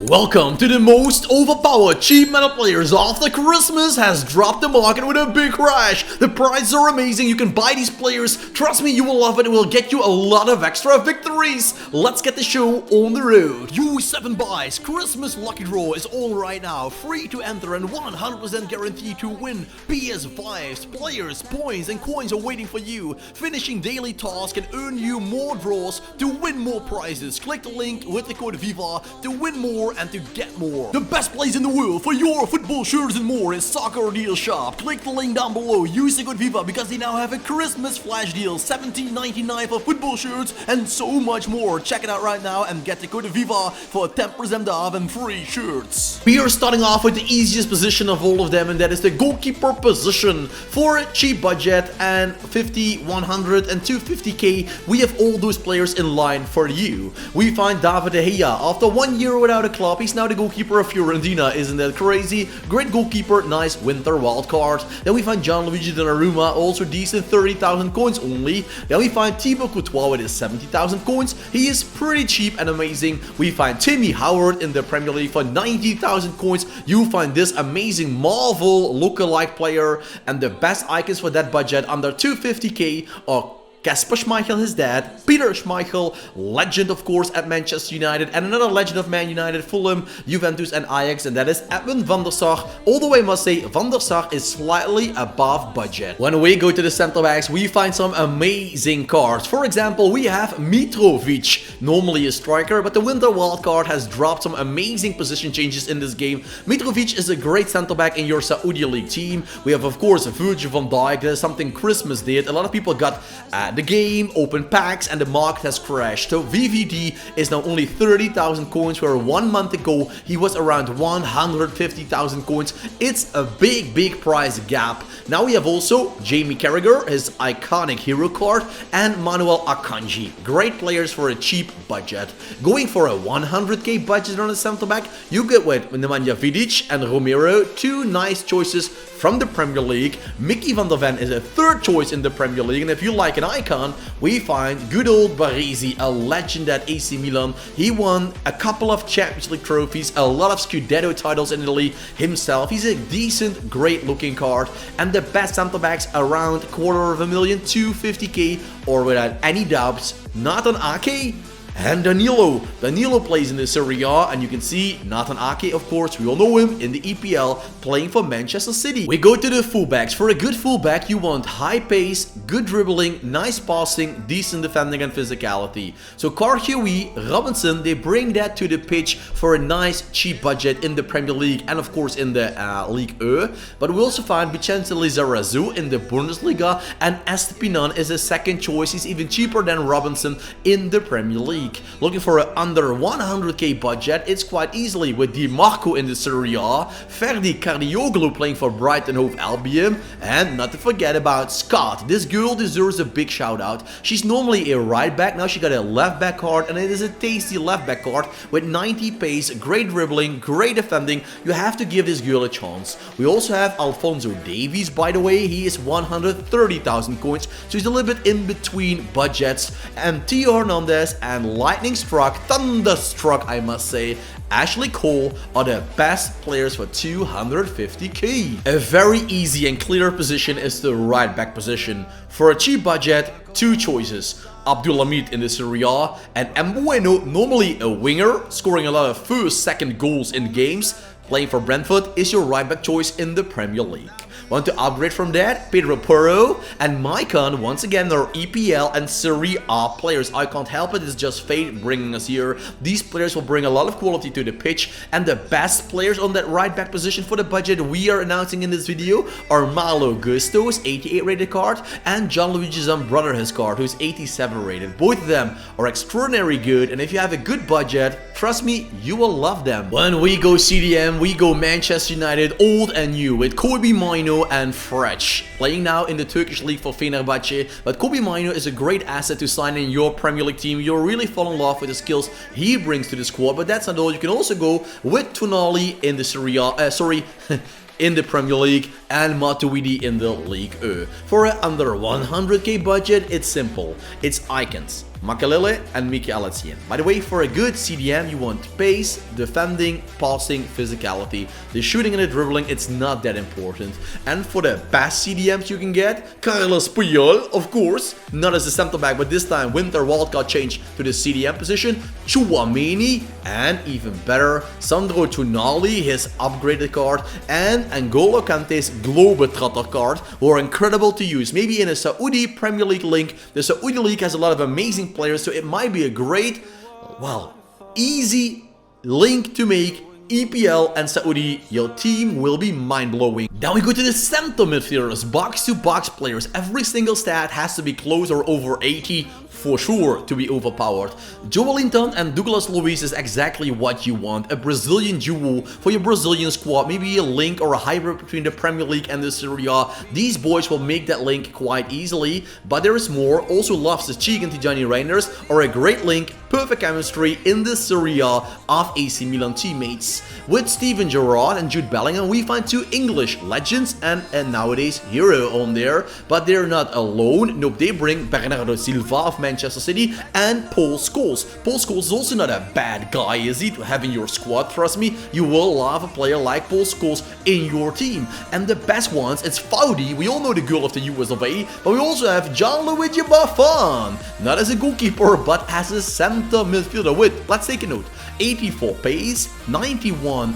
Welcome to the most overpowered cheap meta players after Christmas has dropped the market with a big crash. The prices are amazing, you can buy these players, trust me you will love it, it will get you a lot of extra victories. Let's get the show on the road. U7 buys, Christmas lucky draw is on right now, free to enter and 100% guaranteed to win. PS5s, players, points and coins are waiting for you. Finishing daily tasks can earn you more draws to win more prizes. Click the link with the code VIVA to win more and to get more. The best place in the world for your football shirts and more is Soccer Deal Shop. Click the link down below, use the code VIVA because they now have a Christmas flash deal, $17.99 for football shirts and so much more. Check it out right now and get the code VIVA for 10% off and free shirts. We are starting off with the easiest position of all of them, and that is the goalkeeper position. For a cheap budget and 50, 100 and 250k, we have all those players in line for you. We find David De Gea. After 1 year without a club, he's now the goalkeeper of Fiorentina. Isn't that crazy? Great goalkeeper, nice winter wildcard. Then we find Gianluigi Donnarumma, also decent, 30,000 coins only. Then we find Thibaut Courtois with his 70,000 coins. He is pretty cheap and amazing. We find Timmy Howard in the Premier League for 90,000 coins. You find this amazing Marvel lookalike player, and the best icons for that budget under 250k are Kasper Schmeichel, his dad, Peter Schmeichel, legend of course at Manchester United, and another legend of Man United, Fulham, Juventus and Ajax, and that is Edwin van der Sar. Although I must say Van der Sar is slightly above budget. When we go to the center backs, we find some amazing cards. For example, we have Mitrovic, normally a striker, but the winter wildcard has dropped some amazing position changes in this game. Mitrovic is a great center back in your Saudi League team. We have of course Virgil van Dijk. That is something Christmas did. A lot of people got the game, open packs, and the market has crashed. So VVD is now only 30,000 coins, where 1 month ago he was around 150,000 coins. It's a big price gap. Now we have also Jamie Carragher, his iconic hero card, and Manuel Akanji. Great players for a cheap budget. Going for a 100k budget on a center back, you get with Nemanja Vidic and Romero, two nice choices from the Premier League. Mickey van der Ven is a third choice in the Premier League, and if you like an icon, we find good old Baresi, a legend at AC Milan. He won a couple of Champions League trophies, a lot of Scudetto titles in Italy himself. He's a decent, great looking card, and the best center backs around $250,000, 250k, or without any doubts, Nathan Ake and Danilo. Danilo plays in the Serie A, and you can see Nathan Ake, of course, we all know him in the EPL, playing for Manchester City. We go to the fullbacks. For a good fullback, you want high pace, good dribbling, nice passing, decent defending and physicality. So Karhui, Robinson, they bring that to the pitch for a nice cheap budget in the Premier League and of course in the Ligue 1. But we also find Vicente Lizarazu in the Bundesliga, and Estupiñán is a second choice. He's even cheaper than Robinson in the Premier League. Looking for an under 100k budget, it's quite easily with Di Marco in the Serie A, Ferdi Kardioglou playing for Brighton Hove Albion, and not to forget about Scott. This girl deserves a big shout out. She's normally a right back, now she got a left back card, and it is a tasty left back card with 90 pace, great dribbling, great defending. You have to give this girl a chance. We also have Alphonso Davies, by the way. He is 130,000 coins, so he's a little bit in between budgets, and Theo Hernandez and lightning struck, thunderstruck I must say, Ashley Cole are the best players for 250k. A very easy and clear position is the right back position. For a cheap budget, two choices. Abdulhamid in the Serie A and Mbueno, normally a winger, scoring a lot of first, second goals in games, playing for Brentford, is your right back choice in the Premier League. Want to upgrade from that? Pedro Porro and Maicon, once again, are EPL and Serie A players. I can't help it, it's just fate bringing us here. These players will bring a lot of quality to the pitch, and the best players on that right back position for the budget we are announcing in this video are Malo Gusto's 88 rated card and Gianluigi Zambrano, his card, who's 87 rated. Both of them are extraordinarily good, and if you have a good budget, trust me, you will love them. When we go CDM, we go Manchester United, old and new, with Kobe Mino and Fretch, playing now in the Turkish league for Fenerbahce. But Kobe Mino is a great asset to sign in your Premier League team. You'll really fall in love with the skills he brings to the squad. But that's not all. You can also go with Tonali in the Serie A, in the Premier League, and Matuidi in the Ligue 1. For an under 100k budget, it's simple. It's icons, Makalele, and Mikel Etienne. By the way, for a good CDM, you want pace, defending, passing, physicality. The shooting and the dribbling, it's not that important. And for the best CDMs you can get, Carlos Puyol, of course, not as a center back, but this time winter wildcard change to the CDM position, Chouameni, and even better, Sandro Tonali, his upgraded card, and N'Golo Kante's Globetrotter card, who are incredible to use. Maybe in a Saudi Premier League link, the Saudi League has a lot of amazing players, so it might be a great, well, easy link to make. EPL and Saudi, your team will be mind-blowing. Then we go to the center midfielders, box-to-box players. Every single stat has to be close or over 80 for sure to be overpowered. Joelinton and Douglas Luiz is exactly what you want. A Brazilian duo for your Brazilian squad. Maybe a link or a hybrid between the Premier League and the Serie A. These boys will make that link quite easily. But there is more. Also Loftus-Cheek and Tijani Reinders are a great link. Perfect chemistry in the Serie A of AC Milan teammates. With Steven Gerrard and Jude Bellingham, we find two English legends and a nowadays hero on there. But they're not alone. Nope, they bring Bernardo Silva of Manchester City and Paul Scholes. Paul Scholes is also not a bad guy, is he, to have in your squad? Trust me, you will love a player like Paul Scholes in your team. And the best ones, it's Foudy. We all know the goal of the US of A, but we also have Gianluigi Buffon. Not as a goalkeeper, but as a center midfielder with, let's take a note, 84 pace, 91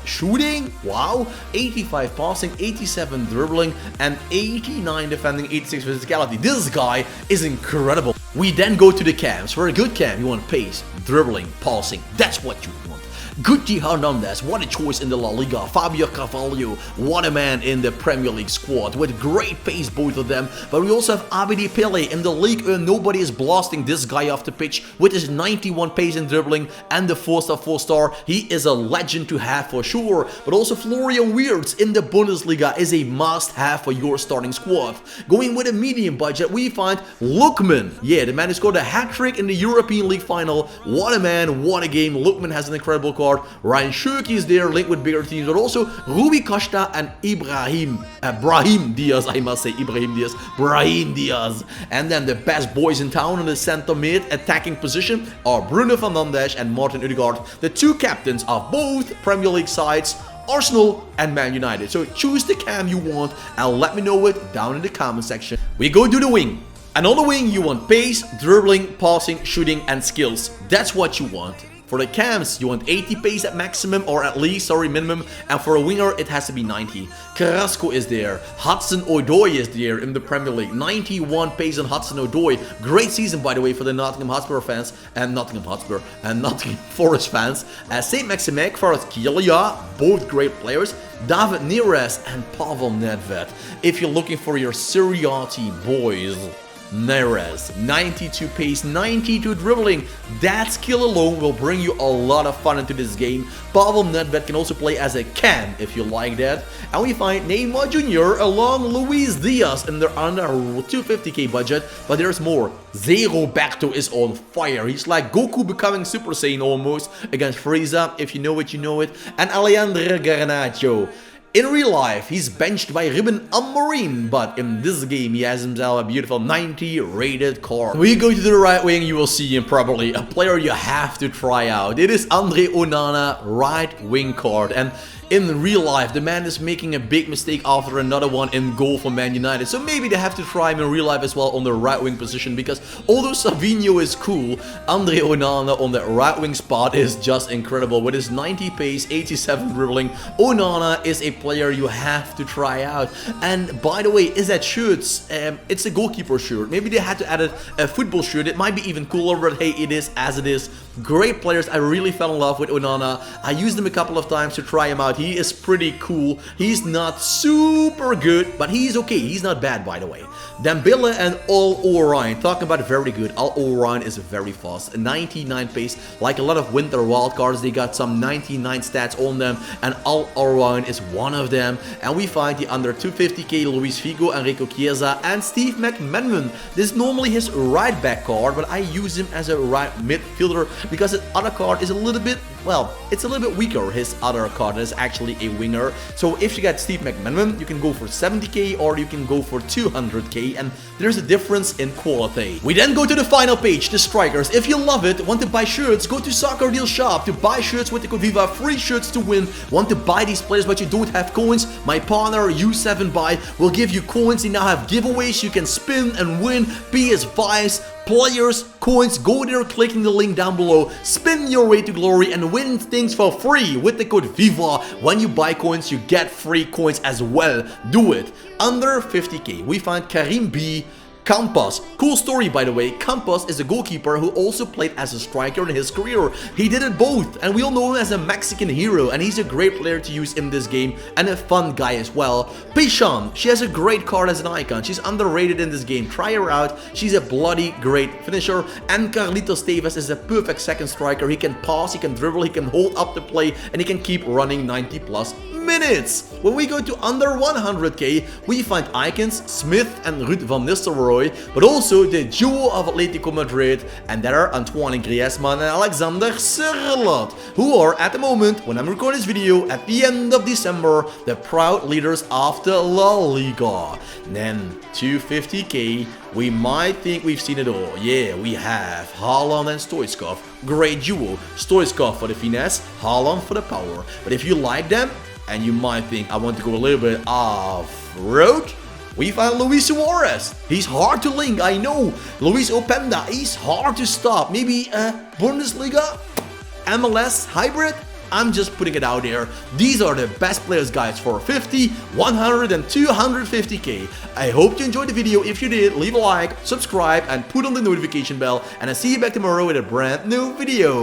shooting, wow, 85 passing, 87 dribbling, and 89 defending, 86 physicality. This guy is incredible. We then go to the cams. For a good cam, you want pace, dribbling, passing. That's what you want. Guti Hernandez, what a choice in the La Liga. Fabio Carvalho, what a man in the Premier League squad with great pace, both of them. But we also have Abedi Pele in the league. Nobody is blasting this guy off the pitch with his 91 pace and dribbling and the 4-star. He is a legend to have for sure. But also Florian Wirtz in the Bundesliga is a must-have for your starting squad. Going with a medium budget, we find Lookman. Yeah, the man who scored a hat-trick in the European League final. What a man, what a game. Lookman has an incredible card. Ryan Shirky is there, linked with bigger teams, but also Rui Costa and Brahim Diaz, I must say, Brahim Diaz. And then the best boys in town in the center mid attacking position are Bruno Fernandes and Martin Ødegaard, the two captains of both Premier League sides, Arsenal and Man United. So choose the cam you want and let me know it down in the comment section. We go to the wing. And on the wing you want pace, dribbling, passing, shooting and skills. That's what you want. For the cams, you want 80 pace at maximum, or at least, minimum. And for a winger, it has to be 90. Carrasco is there. Hudson-Odoi is there in the Premier League. 91 pace on Hudson-Odoi. Great season, by the way, for the Nottingham Hotspur fans. And Nottingham Forest fans. Saint-Maximin, Kvaratskhelia, both great players. David Neres and Pavel Nedved. If you're looking for your Serie A team, boys, Neres, 92 pace, 92 dribbling. That skill alone will bring you a lot of fun into this game. Pavel Nedved can also play as a cam if you like that. And we find Neymar Jr. along Luis Diaz in their under 250k budget. But there's more. Zé Roberto is on fire. He's like Goku becoming Super Saiyan almost against Frieza. If you know it, you know it. And Alejandro Garnacho. In real life, he's benched by Ruben Amorim, but in this game, he has himself a beautiful 90 rated card. We go to the right wing, you will see him probably, a player you have to try out. It is Andre Onana, right wing card, and in real life, the man is making a big mistake after another one in goal for Man United. So maybe they have to try him in real life as well on the right wing position, because although Savinho is cool, Andre Onana on the right wing spot is just incredible. With his 90 pace, 87 dribbling, Onana is a player you have to try out. And by the way, is that shirt? It's a goalkeeper shirt. Maybe they had to add a football shirt. It might be even cooler, but hey, it is as it is. Great players. I really fell in love with Onana. I used him a couple of times to try him out. He is pretty cool. He's not super good, but he's okay. He's not bad, by the way. Dembele and Al-Ourain. Talking about very good. Al-Ourain is very fast. 99 pace. Like a lot of winter wildcards, they got some 99 stats on them, and Al-Ourain is one of them. And we find the under 250k Luis Figo, Enrico Chiesa, and Steve McManaman. This is normally his right back card, but I use him as a right midfielder because his other card is a little bit, well, it's a little bit weaker. His other card is actually a winger. So if you get Steve McManaman, you can go for 70k or you can go for 200k, and there's a difference in quality. We then go to the final page, the strikers. If you love it, want to buy shirts, go to Soccer Deal Shop to buy shirts with the code VIVA, free shirts to win. Want to buy these players but you don't have coins? My partner U7Buy will give you coins. They now have giveaways. You can spin and win PS5s, players, coins. Go there, clicking the link down below, spin your way to glory and win things for free with the code VIVA. When you buy coins, you get free coins as well. Do it. Under 50k, we find Karim B. Campos. Cool story, by the way. Campos is a goalkeeper who also played as a striker in his career. He did it both, and we all know him as a Mexican hero, and he's a great player to use in this game and a fun guy as well. Pichon, she has a great card as an icon. She's underrated in this game. Try her out. She's a bloody great finisher. And Carlitos Tevez is a perfect second striker. He can pass, he can dribble, he can hold up the play, and he can keep running 90 plus minutes. When we go to under 100k, we find icons Smith and Ruud van Nistelrooy, but also the duo of Atletico Madrid, and there are Antoine Griezmann and Alexander Sørloth, who are at the moment, when I'm recording this video, at the end of December, the proud leaders of the La Liga. Then 250k, we might think we've seen it all. Yeah, we have Haaland and Stoichkov. Great duo. Stoichkov for the finesse, Haaland for the power. But if you like them, and you might think I want to go a little bit off-road, we find Luis Suarez. He's hard to link, I know. Luis Openda, he's hard to stop. Maybe Bundesliga? MLS hybrid? I'm just putting it out there. These are the best players, guys, for 50, 100 and 250k. I hope you enjoyed the video. If you did, leave a like, subscribe and put on the notification bell, and I'll see you back tomorrow with a brand new video.